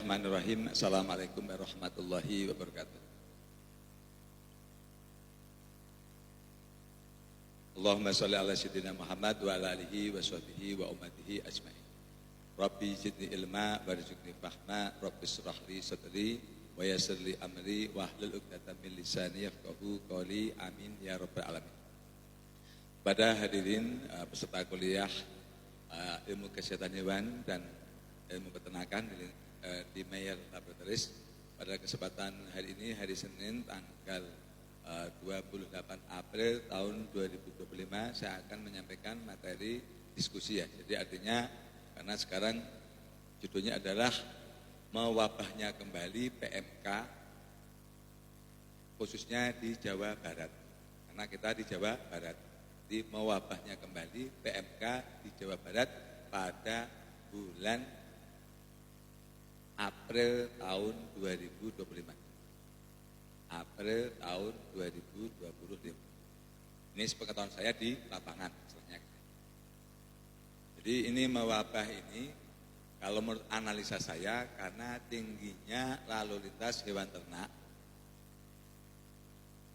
Bismillahirrahmanirrahim. Assalamualaikum warahmatullahi wabarakatuh. Allahumma sholli ala sayyidina Muhammad wa ala alihi wa sahbihi wa ummatihi ajmain. Rabbi zidni ilma warzuqni fahma, Rabbi shrah li sadri wa yassir li amri wa hlul 'uqdatam min lisani yafqahu qawli. Amin ya rabbal alamin. Pada hadirin peserta kuliah ilmu kesehatan hewan dan ilmu peternakan di Mayer Laboratories, pada kesempatan hari ini, hari Senin tanggal 28 April tahun 2025, saya akan menyampaikan materi diskusi ya. Jadi artinya karena sekarang judulnya adalah mewabahnya kembali PMK khususnya di Jawa Barat. Karena kita di Jawa Barat, di mewabahnya kembali PMK di Jawa Barat pada bulan April tahun 2025. April tahun 2025. Ini sepengetahuan saya di lapangan. Jadi ini mewabah ini, kalau menurut analisa saya, karena tingginya lalu lintas hewan ternak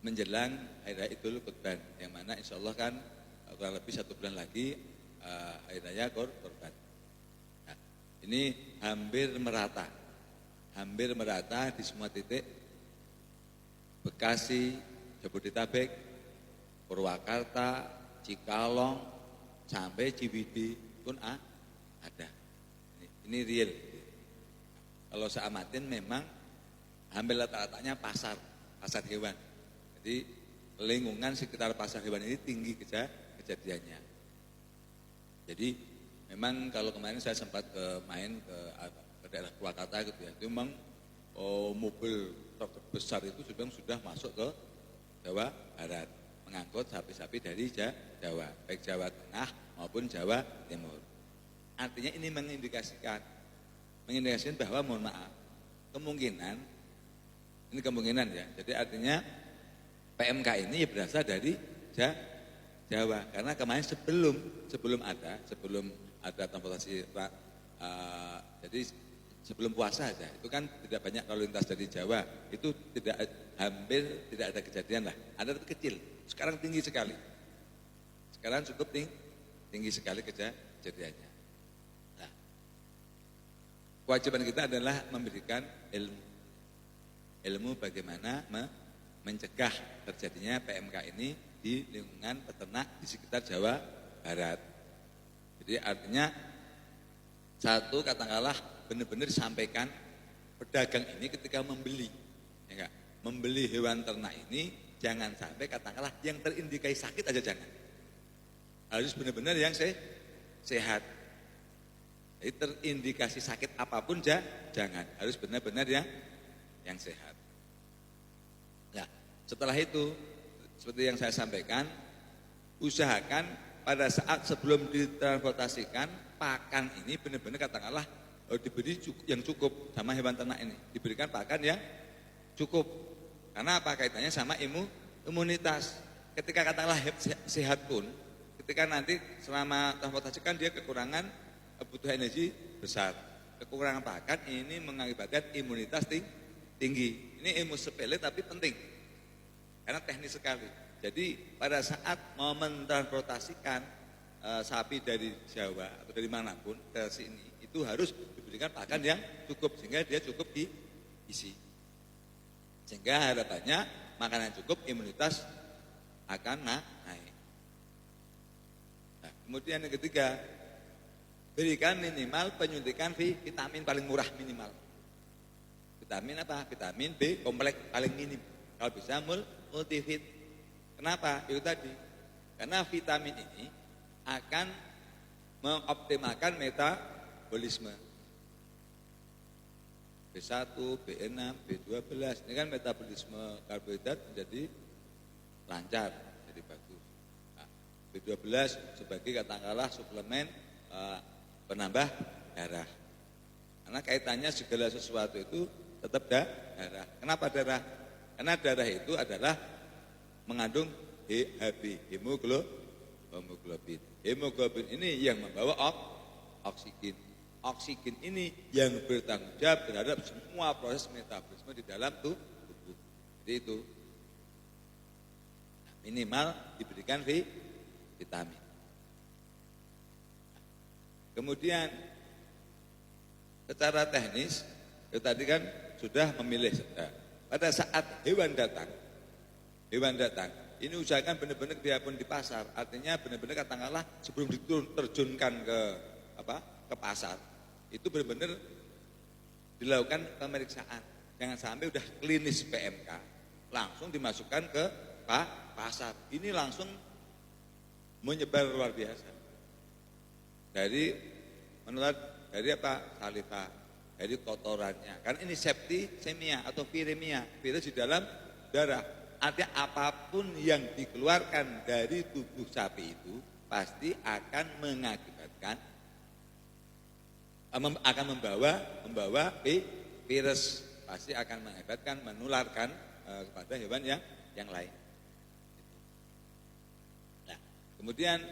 menjelang Hari Raya Idul Kurban, yang mana insya Allah kan kurang lebih 1 bulan lagi Hari Raya Kurban. Nah, ini hampir merata di semua titik, Bekasi, Jabodetabek, Purwakarta, Cikalong, sampai Ciwidey pun ada. Ini real. Kalau saya amatin memang hampir rata-ratanya pasar hewan. Jadi lingkungan sekitar pasar hewan ini tinggi kejadiannya. Jadi memang kalau kemarin saya sempat main ke daerah Purwakarta gitu ya, itu memang mobil truk besar itu sudah masuk ke Jawa Barat, mengangkut sapi-sapi dari Jawa, baik Jawa Tengah maupun Jawa Timur. Artinya ini mengindikasikan bahwa mohon maaf, kemungkinan ya. Jadi artinya PMK ini berasal dari Jawa, karena kemarin sebelum ada transportasi, jadi sebelum puasa aja itu kan tidak banyak lalu lintas dari Jawa, itu hampir tidak ada kejadian lah, ada tapi kecil. Sekarang tinggi sekali, sekarang cukup tinggi sekali kejadiannya. Nah, kewajiban kita adalah memberikan ilmu bagaimana mencegah terjadinya PMK ini di lingkungan peternak di sekitar Jawa Barat. Jadi artinya satu, katakanlah benar-benar disampaikan pedagang ini ketika membeli, ya enggak? Membeli hewan ternak ini jangan sampai katakanlah yang terindikasi sakit aja jangan. Harus benar-benar yang sehat. Jadi terindikasi sakit apapun jangan, harus benar-benar yang sehat. Nah, setelah itu seperti yang saya sampaikan, usahakan pada saat sebelum ditransportasikan pakan ini benar-benar katakanlah diberi yang cukup sama hewan ternak ini, diberikan pakan yang cukup. Karena apa? Kaitannya sama imunitas. Ketika katakanlah sehat pun, ketika nanti selama transportasikan dia kekurangan butuh energi besar, kekurangan pakan ini mengakibatkan imunitas tinggi. Ini ilmu sepele tapi penting, karena teknis sekali. Jadi pada saat momen transportasikan sapi dari Jawa atau dari manapun ke sini, itu harus diberikan pakan yang cukup sehingga dia cukup diisi. Sehingga harapannya makanan cukup, imunitas akan naik. Nah, kemudian yang ketiga, berikan minimal penyuntikan vitamin paling murah minimal. Vitamin apa? Vitamin B kompleks paling minim. Kalau bisa multivit. Kenapa? Itu tadi. Karena vitamin ini akan mengoptimalkan metabolisme. B1, B6, B12, ini kan metabolisme karbohidrat menjadi lancar, jadi bagus. Nah, B12 sebagai katakanlah suplemen penambah darah. Karena kaitannya segala sesuatu itu tetap darah. Kenapa darah? Karena darah itu adalah mengandung HB, hemoglobin. Hemoglobin ini yang membawa oksigen. oksigen ini yang bertanggung jawab terhadap semua proses metabolisme di dalam tubuh. Jadi itu minimal diberikan vitamin. Kemudian secara teknis tadi kan sudah memilih. Pada saat hewan datang, ini usahakan benar-benar dia pun di pasar. Artinya benar-benar katakanlah sebelum diterjunkan ke pasar, itu benar-benar dilakukan pemeriksaan. Jangan sampai udah klinis PMK langsung dimasukkan ke pasar. Ini langsung menyebar luar biasa. Menular dari saliva, dari kotorannya. Kan ini septisemia atau viremia, virus di dalam darah. Artinya apapun yang dikeluarkan dari tubuh sapi itu pasti akan mengakibatkan akan membawa virus, pasti akan mengakibatkan menularkan kepada hewan yang lain. Nah, kemudian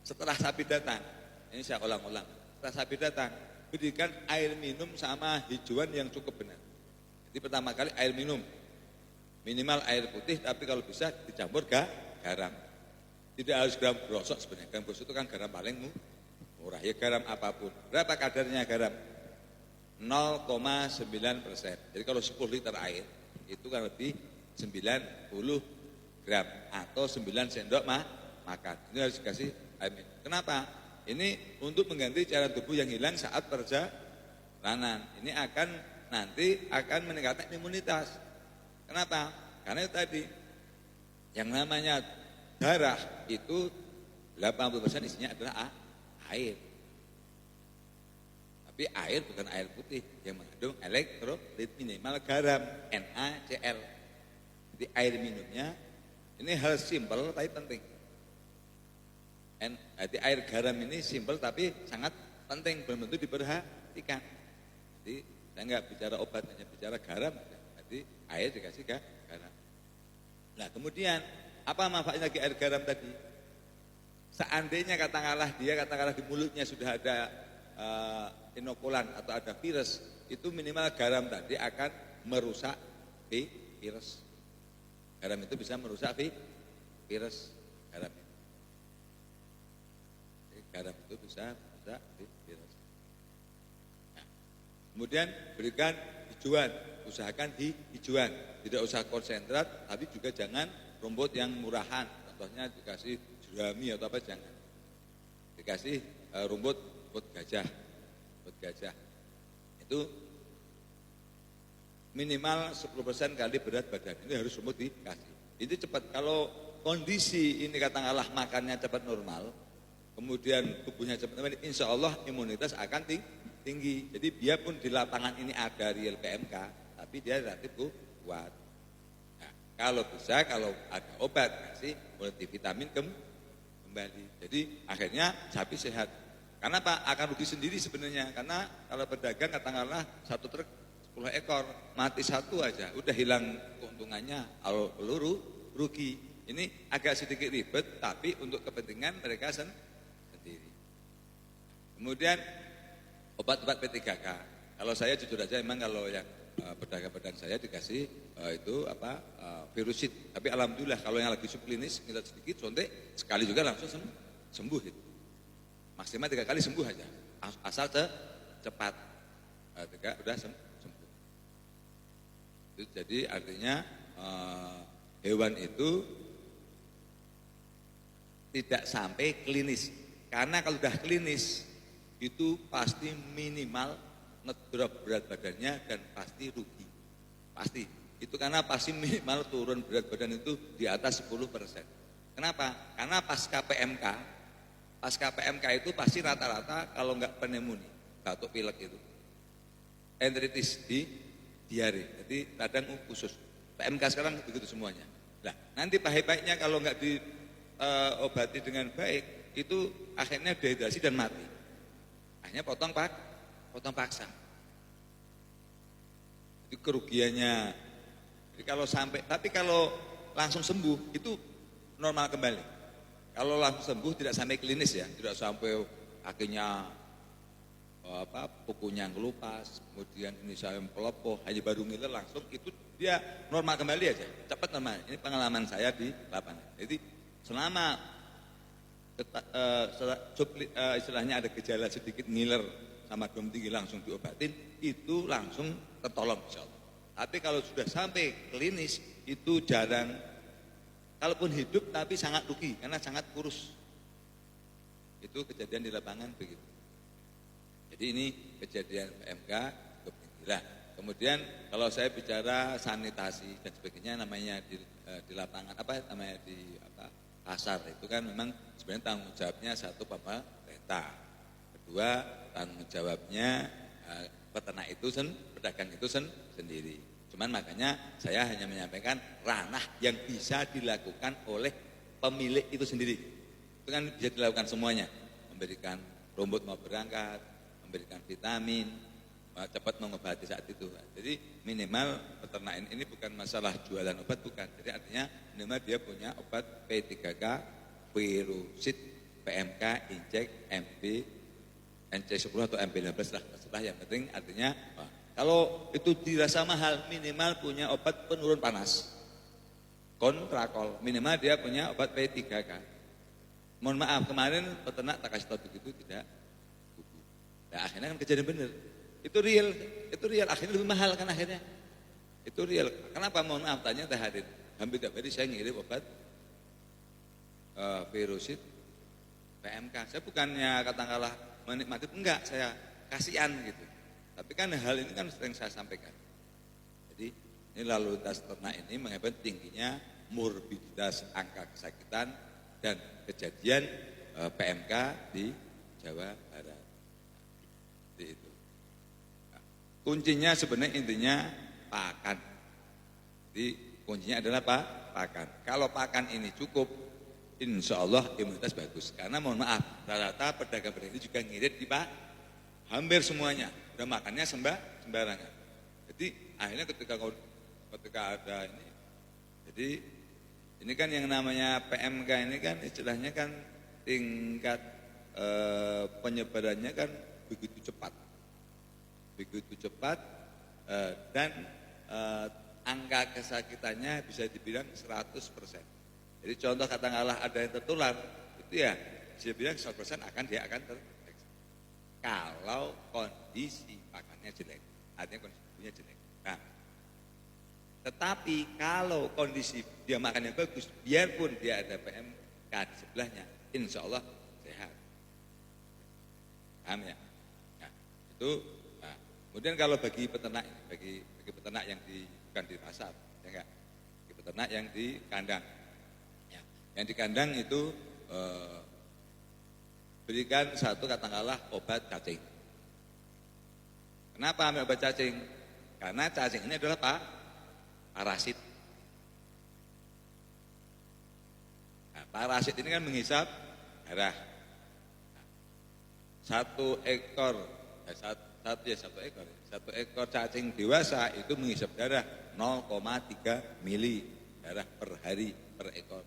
setelah sapi datang, ini saya ulang-ulang. Setelah sapi datang, berikan air minum sama hijauan yang cukup benar. Jadi pertama kali air minum, minimal air putih, tapi kalau bisa dicampur garam. Tidak harus garam brosok sebenarnya. Garam brosok itu kan garam paling murah. Ya garam apapun. Berapa kadarnya garam? 0,9%. Jadi kalau 10 liter air, itu kan lebih 90 gram atau 9 sendok makan. Ini harus dikasih air minum. Kenapa? Ini untuk mengganti cairan tubuh yang hilang saat perjalanan. Ini nanti akan meningkatkan imunitas. Kenapa? Karena itu tadi yang namanya darah itu 80% isinya adalah air. Tapi air bukan air putih yang mengandung elektrolit minimal garam NaCl. Jadi air minumnya ini hal simpel tapi penting. Jadi air garam ini simpel tapi sangat penting, benar-benar diperhatikan. Jadi saya nggak bicara obat, hanya bicara garam. Jadi air dikasih garam. Nah kemudian apa manfaatnya lagi air garam tadi? Seandainya katakanlah di mulutnya sudah ada inokulan atau ada virus, itu minimal garam tadi akan merusak virus. Garam itu bisa merusak virus. Garam itu bisa merusak virus. Nah, kemudian berikan hijauan, usahakan hijauan, tidak usah konsentrat, tapi juga jangan rumput yang murahan. Contohnya dikasih jerami atau apa jangan. Dikasih rumput gajah. Itu minimal 10% kali berat badan. Ini harus rumput dikasih. Itu cepat. Kalau kondisi ini katakanlah makannya cepat normal, kemudian tubuhnya cepat normal, insya Allah imunitas akan tinggi. Jadi biarpun di lapangan ini ada real PMK, tapi dia relatif kuat. Nah, kalau ada obat, kasih multivitamin kembali. Jadi akhirnya sapi sehat. Karena Pak akan rugi sendiri sebenarnya. Karena kalau pedagang katakanlah 1 truk 10 ekor, mati 1 aja, udah hilang keuntungannya. Kalau peluru rugi. Ini agak sedikit ribet, tapi untuk kepentingan mereka sendiri. Kemudian obat-obat P3K. Kalau saya jujur aja memang kalau yang pedagang-pedagang saya dikasih virusid. Tapi alhamdulillah kalau yang lagi subklinis kita sedikit sontek sekali juga langsung sembuh itu. Maksimal 3 kali sembuh aja. Asal cepat. Udah sembuh. Jadi artinya hewan itu tidak sampai klinis. Karena kalau sudah klinis itu pasti minimal ngedrop berat badannya dan pasti rugi. Pasti. Itu karena pasti minimal turun berat badan itu di atas 10%. Kenapa? Karena pasca PMK itu pasti rata-rata kalau enggak pneumonia, batuk pilek itu. Enteritis di diare. Jadi radang khusus. PMK sekarang begitu semuanya. Nah, nanti baik-baiknya kalau enggak diobati dengan baik, itu akhirnya dehidrasi dan mati. Akhirnya potong paksa. Jadi kerugiannya. Jadi tapi kalau langsung sembuh itu normal kembali. Kalau langsung sembuh tidak sampai klinis ya, tidak sampai akhirnya pukunya ngelupas, kemudian ini saya pelopoh, hanya baru ngiler langsung itu dia normal kembali aja, cepat normal. Ini pengalaman saya di lapangan. Jadi selama istilahnya ada gejala sedikit ngiler sama demam tinggi langsung diobatin, itu langsung tertolong insyaallah. Tapi kalau sudah sampai klinis itu jarang, kalaupun hidup tapi sangat rugi karena sangat kurus. Itu kejadian di lapangan begitu. Jadi ini kejadian PMK Kepinggiran. Kemudian kalau saya bicara sanitasi dan sebagainya, namanya di lapangan pasar itu kan memang sebenarnya tanggung jawabnya satu pemerintah. Kedua tanggung jawabnya peternak itu pedagang itu sendiri. Cuman makanya saya hanya menyampaikan ranah yang bisa dilakukan oleh pemilik itu sendiri. Itu kan bisa dilakukan semuanya, memberikan rumput mau berangkat, memberikan vitamin, cepat mengobati saat itu. Jadi minimal peternak ini bukan masalah jualan obat, bukan. Jadi artinya minimal dia punya obat P3K, Virusid, PMK, Injek, MB, NC10 atau MB15 lah. Setelah yang penting artinya kalau itu dirasa mahal, minimal punya obat penurun panas. Kontrakol, minimal dia punya obat P3K. Mohon maaf, kemarin peternak tak kasih tahu begitu tidak. Nah, akhirnya kan kejadian benar. Itu real, akhirnya lebih mahal kan akhirnya. Itu real. Kenapa? Mohon maaf, tanya Teh Hadid. Hampir tiap hari saya ngirim obat Virusid, PMK. Saya bukannya katakanlah menikmati, enggak, saya kasihan gitu. Tapi kan hal ini kan sering saya sampaikan. Jadi ini lalu lintas ternak ini mengakibatkan tingginya morbiditas angka kesakitan dan kejadian PMK di Jawa Barat. Jadi itu. Kuncinya sebenarnya intinya pakan. Jadi kuncinya adalah pakan. Kalau pakan ini cukup, insya Allah imunitas bagus. Karena mohon maaf, rata-rata pedagang-pedagang ini juga ngirit di hampir semuanya. Udah makannya sembarangan. Jadi akhirnya ketika ada ini, jadi ini kan yang namanya PMK ini kan istilahnya kan tingkat penyebarannya kan begitu cepat dan angka kesakitannya bisa dibilang 100%. Jadi contoh katakanlah ada yang tertular, itu ya bisa bilang 100% dia akan terdeteksi. Kalau kondisi pakannya jelek, artinya kondisi tubuhnya jelek. Nah, tetapi kalau kondisi dia makannya bagus, biarpun dia ada PMK di sebelahnya, insya Allah sehat. Paham ya? Nah, itu. Nah, kemudian kalau bagi peternak, bagi peternak yang bukan di pasar, ya enggak, bagi peternak yang di kandang, ya, yang di kandang itu berikan satu katakanlah obat cacing. Kenapa ambil obat cacing? Karena cacing ini adalah parasit. Nah, parasit ini kan menghisap darah. Satu ekor cacing dewasa itu menghisap darah 0,3 mili darah per hari per ekor.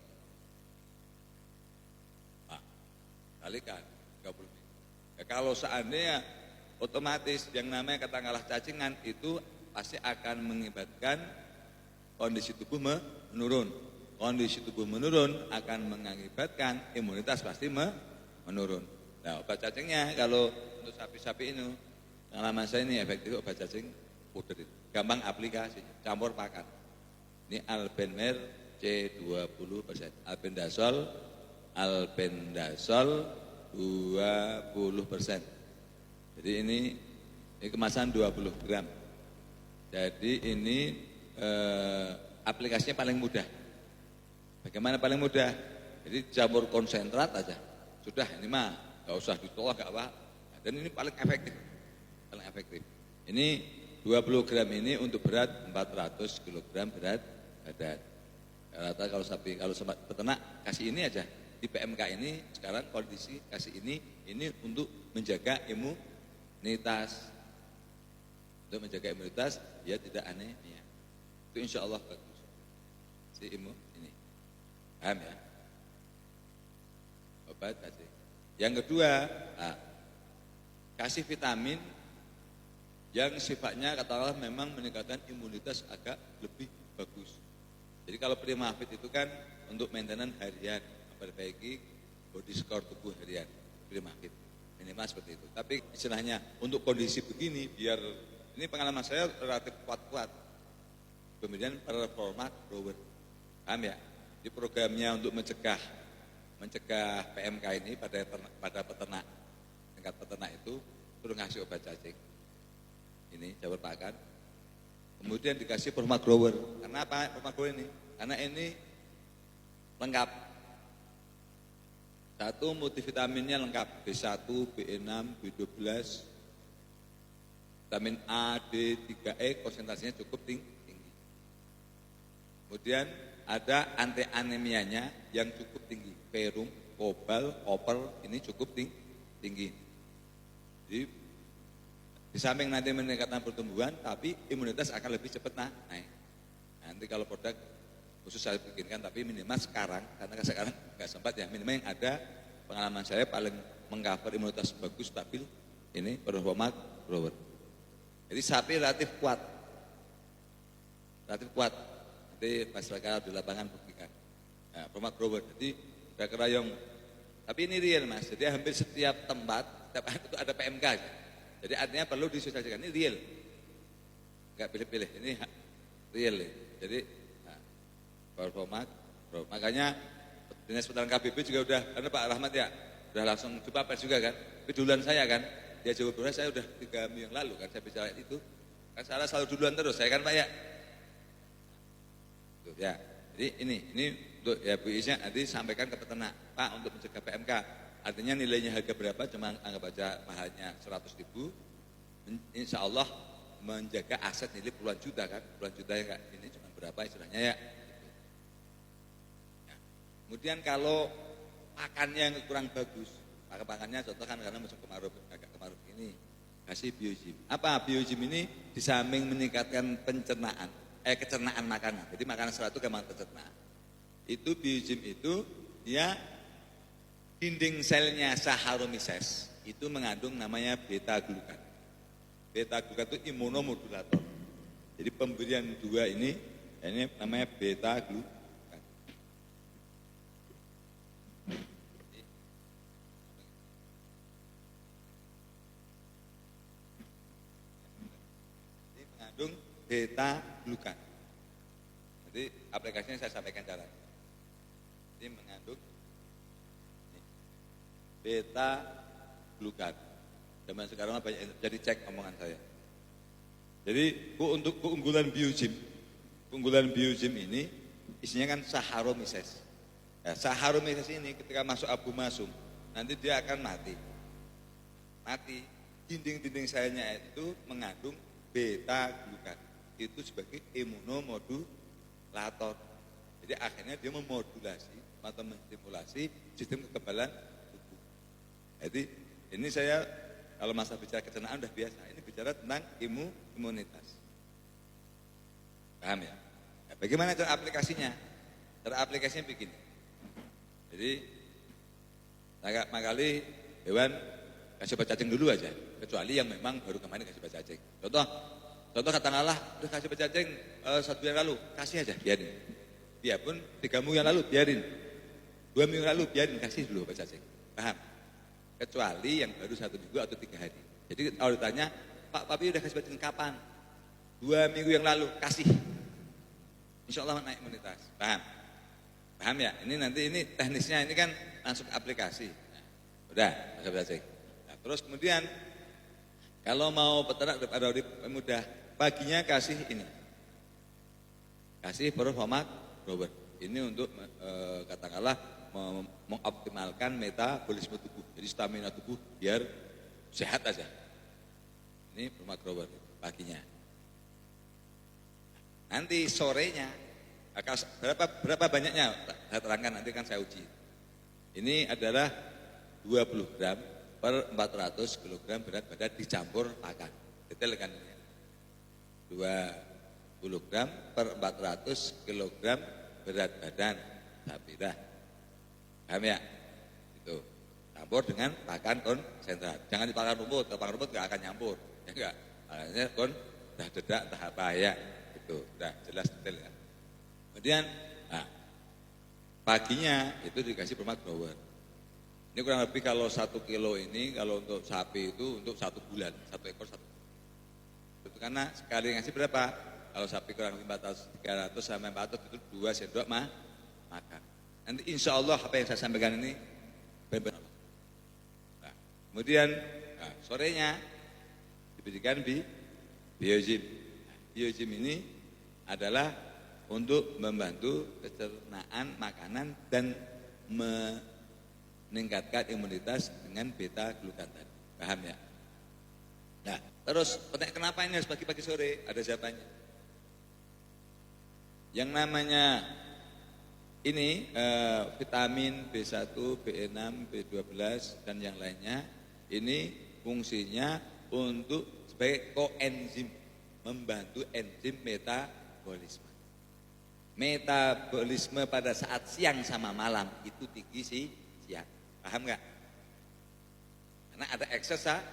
Nah, kalikan 30 mili. Ya, kalau seandainya otomatis yang namanya katakanlah cacingan itu pasti akan mengakibatkan kondisi tubuh menurun. Kondisi tubuh menurun akan mengakibatkan imunitas pasti menurun. Nah, obat cacingnya kalau untuk sapi-sapi ini, pengalaman saya ini efektif obat cacing puder. Gampang aplikasi, campur pakan. Ini Albenmer C20%, albendazol 20%. Jadi ini kemasan 20 gram. Jadi ini aplikasinya paling mudah. Bagaimana paling mudah? Jadi campur konsentrat aja. Sudah, ini mah gak usah ditolak, gak apa. Dan ini paling efektif. Paling efektif. Ini 20 gram ini untuk berat 400 kg berat badan. Rata kalau sapi, kalau peternak kasih ini aja. Di PMK ini sekarang kondisi kasih ini untuk menjaga imunitas. Untuk menjaga imunitas dia tidak anemia. Itu insya Allah bagus. Si ini. Paham ya? Obat cacing. Yang kedua, kasih vitamin yang sifatnya katakanlah memang meningkatkan imunitas agak lebih bagus. Jadi kalau Primafit itu kan untuk maintenance harian, memperbaiki body score tubuh harian, Primafit minimal seperti itu. Tapi istilahnya untuk kondisi begini, biar ini pengalaman saya relatif kuat-kuat. Kemudian performa grower, paham ya? Di programnya untuk mencegah PMK ini pada peternak, tingkat peternak itu perlu ngasih obat cacing. Ini saya letakkan. Kemudian dikasih performa grower. Karena apa performa grower ini? Karena ini lengkap. Satu, multivitaminnya lengkap, B1, B6, B12, vitamin A, D, 3E, konsentrasinya cukup tinggi. Kemudian ada anti anemianya yang cukup tinggi, ferrum, kobal, koper, ini cukup tinggi. Jadi di samping nanti meningkatkan pertumbuhan, tapi imunitas akan lebih cepat naik. Nanti kalau produk khusus saya bikinkan, tapi minimal sekarang, karena sekarang nggak sempat ya, minimal yang ada pengalaman saya paling mengcover imunitas bagus, stabil, ini performa grower. Jadi sapi relatif kuat. Nanti masyarakat di lapangan buktikan. Nah, performa grower, jadi kira-kira yang, tapi ini real mas, jadi hampir setiap tempat itu ada PMK. Jadi artinya perlu disosialisasikan, ini real, nggak pilih-pilih, ini real. Jadi performa, makanya Dinas Pertanian KBP juga udah, karena Pak Rahmat ya, udah langsung jumpa pers juga kan, tapi duluan saya kan, dia Jawa Barat saya udah 3 minggu yang lalu kan, saya bicara itu, kan saya selalu duluan terus, saya kan Pak ya. Tuh, ya, jadi ini untuk ya Bu Isnya nanti sampaikan ke peternak, Pak untuk mencegah PMK, artinya nilainya harga berapa, cuma anggap aja mahalnya 100.000, insya Allah menjaga aset nilai puluhan juta kan, puluhan juta ya Kak, ini cuma berapa istilahnya ya. Kemudian kalau pakannya yang kurang bagus, pakannya contoh kan karena musim kemarau, agak kemarau ini, kasih biogym. Apa biogym ini? Di samping meningkatkan kecernaan makanan. Jadi makanan serat itu gampang tercerna. Itu biogym itu dia dinding selnya Saccharomyces itu mengandung namanya beta glukan. Beta glukan itu imunomodulator. Jadi pemberian dua ini namanya beta glukan. Mengandung beta glukan. Jadi aplikasinya saya sampaikan cara. Jadi mengandung beta glukan. Zaman sekarang banyak jadi cek omongan saya. Jadi untuk keunggulan biogym ini isinya kan Saccharomyces. Ya, Saccharomyces ini ketika masuk abu masum nanti dia akan mati. Dinding-dinding selnya itu mengandung beta glukan. Itu sebagai imunomodulator. Jadi akhirnya dia memodulasi atau menstimulasi sistem kekebalan tubuh. Jadi ini saya kalau masa bicara kecernaan udah biasa. Ini bicara tentang imunitas. Paham ya? Nah, bagaimana cara aplikasinya? Cara aplikasinya begini. Jadi makali hewan kasih obat cacing dulu aja, kecuali yang memang baru kemarin kasih obat cacing. Contoh katakanlah udah kasih obat cacing 1 bulan lalu, kasih aja, biarin. Biarpun 3 minggu yang lalu biarin, 2 minggu lalu biarin, kasih dulu obat cacing. Paham? Kecuali yang baru 1 minggu atau 3 hari. Jadi kalau ditanya, Pak Papi udah kasih obat cacing kapan? 2 minggu yang lalu, kasih. Insya Allah naik imunitas. Paham ya? Ini teknisnya, ini kan langsung aplikasi. Nah, udah kasih obat cacing. Nah, terus kemudian kalau mau peternak lebih mudah, paginya kasih ini. Kasih performa grower. Ini untuk katakanlah mengoptimalkan metabolisme tubuh. Jadi stamina tubuh biar sehat aja. Ini performa grower paginya. Nanti sorenya berapa banyaknya saya terangkan, nanti kan saya uji. Ini adalah 20 gram per 400 kg berat badan dicampur pakan. Detail kan ini. 20 gram per 400 kg berat badan sapi dah. Paham ya? Itu. campur dengan pakan konsentrat. Jangan dipakan rumput, kalau pakan rumput nggak akan nyampur. Ya enggak. Makanya dah dedak entah apa ya. Itu udah jelas detail ya. Kemudian paginya itu dikasih permak grower. Ini kurang lebih kalau 1 kilo ini kalau untuk sapi itu untuk 1 bulan, 1 ekor 1 bulan. Itu karena sekali ngasih berapa? Kalau sapi kurang lebih 300 sampai 400 itu 2 sendok makan. Nanti insya Allah apa yang saya sampaikan ini benar. Nah, kemudian sorenya diberikan biogym. Biogym ini adalah untuk membantu pencernaan makanan dan meningkatkan imunitas dengan beta glukan tadi. Paham ya? Nah, terus kenapa ini harus pagi-pagi sore? Ada jawabannya. Yang namanya ini vitamin B1, B6, B12 dan yang lainnya ini fungsinya untuk sebagai koenzim, membantu enzim metabolisme. Metabolisme pada saat siang sama malam itu tinggi sih siang. Paham nggak? Karena ada exercise,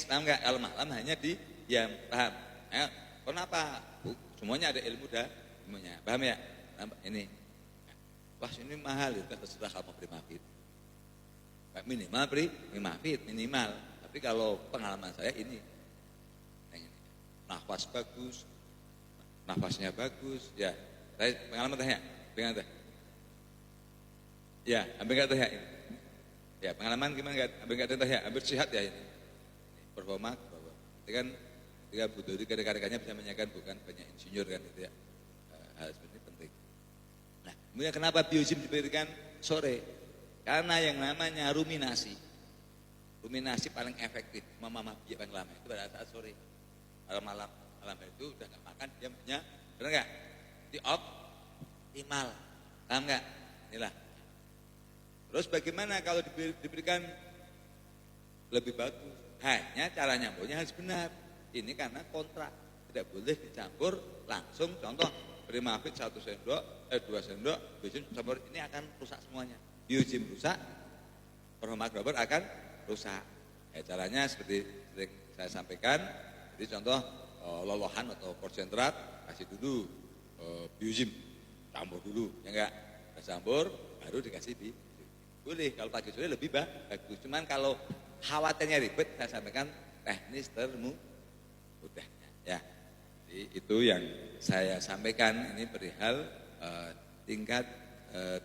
paham nggak? Kalau malam hanya diam, paham? Nah, kenapa? Semuanya ada ilmunya, paham ya? Ini, wah ini mahal itu terserah kamu Primavit. Minimal Primavit minimal. Tapi kalau pengalaman saya ini, nafas bagus. Nafasnya bagus, ya. Saya pengalaman tanya, teh. Ya, hampir nggak teh ya. Ya, pengalaman gimana nggak? Hampir nggak teh ya, hampir sehat ya ini. Performa, itu kan ketika Bu Dodi rekan-rekannya bisa menyanyikan bukan banyak insinyur kan itu ya. Hal seperti ini penting. Nah, kemudian kenapa biogym diberikan sore? Karena yang namanya ruminasi paling efektif, mama biak paling lama itu pada saat sore. Kalau malam itu udah nggak makan, dia punya, benar nggak? Di optimal, paham nggak? Inilah. Terus bagaimana kalau diberikan lebih bagus? Hanya cara nyamburnya harus benar. Ini karena kontrak, tidak boleh dicampur langsung. Contoh Primavit 1 sendok, 2 sendok, biogym campur ini akan rusak semuanya. Biogym rusak, performa grower akan rusak. Ya, caranya seperti saya sampaikan. Jadi contoh lolohan atau konsentrat kasih dulu biogym, campur dulu, ya enggak? Campur baru dikasih boleh. Kalau pagi sore lebih bagus. Cuman kalau khawatirnya ribet, saya sampaikan teknis termudahnya. Ya, jadi itu yang saya sampaikan ini perihal tingkat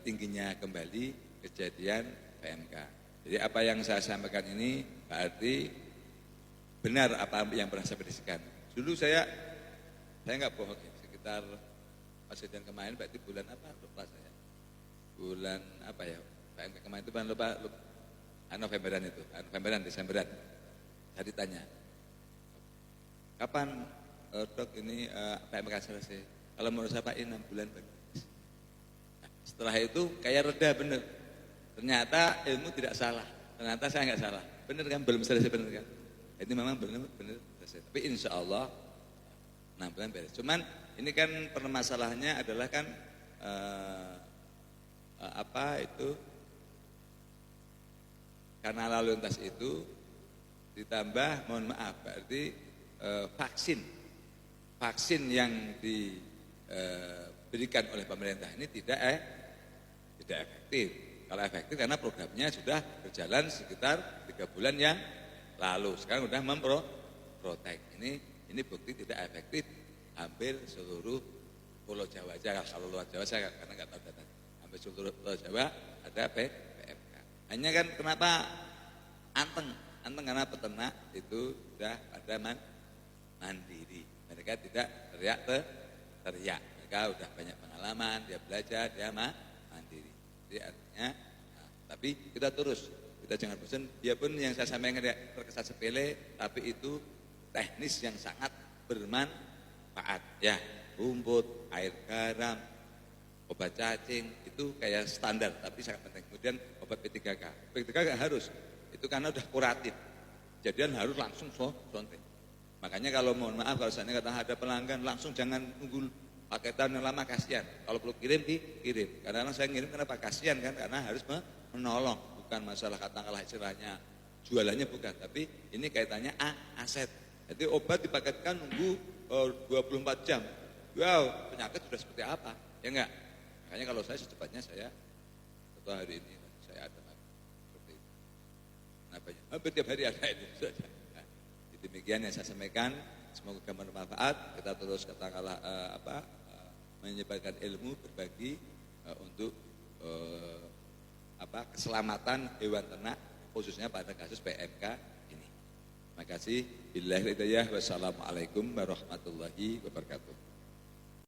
tingginya kembali kejadian PMK. Jadi apa yang saya sampaikan ini berarti benar apa yang pernah saya prediksikan. Dulu saya nggak bohong ya, sekitar kejadian kemarin berarti bulan apa lupa saya. Bulan apa ya? PMK kemarin itu bulan lupa Novemberan itu, Novemberan, Desemberan. Saya ditanya, kapan dok ini PMK selesai? Kalau menurut saya Pak 6 bulan bagus. Nah, setelah itu kayak reda bener. Ternyata ilmu tidak salah. Ternyata saya nggak salah. Bener kan? Belum selesai bener kan? Ini memang benar selesai. Tapi insya Allah 6 bulan beres. Cuman ini kan permasalahannya adalah kan karena lalu lintas itu ditambah mohon maaf berarti vaksin yang diberikan oleh pemerintah ini tidak efektif. Kalau efektif karena programnya sudah berjalan sekitar 3 bulan yang lalu, sekarang sudah memprotek. Ini bukti tidak efektif hampir seluruh Pulau Jawa aja. Kalau luar Jawa saya karena nggak tahu data. Hampir seluruh Pulau Jawa ada PMK. Hanya kan kenapa anteng karena peternak itu sudah pada mandiri. Mereka tidak teriak. Mereka sudah banyak pengalaman, dia belajar, dia mandiri. Jadi artinya, tapi kita kita jangan bosan. Dia pun yang saya sampaikan terkesan sepele, tapi itu teknis yang sangat bermanfaat. Ya, rumput, air garam, obat cacing itu kayak standar, tapi sangat penting. Kemudian obat P3K, P3K harus. Itu karena udah kuratif. Jadian harus langsung sontek. Makanya kalau mohon maaf kalau saya kata ada pelanggan langsung jangan tunggu paketan yang lama, kasihan. Kalau perlu kirim dikirim. Kadang-kadang saya ngirim kenapa kasihan kan? Karena harus menolong. bukan masalah katakanlah istilahnya jualannya bukan, tapi ini kaitannya aset. Jadi obat dipaketkan nunggu 24 jam. Wow, penyakit sudah seperti apa? Ya enggak? Makanya kalau saya secepatnya saya setelah hari ini saya ada seperti itu. Kenapa? Hampir tiap hari ada ini. Nah, demikian yang saya sampaikan. Semoga bermanfaat. Kita terus katakanlah menyebarkan ilmu, berbagi untuk keselamatan hewan ternak khususnya pada kasus PMK ini. Terima kasih. Billahi hidayah. Wassalamualaikum warahmatullahi wabarakatuh.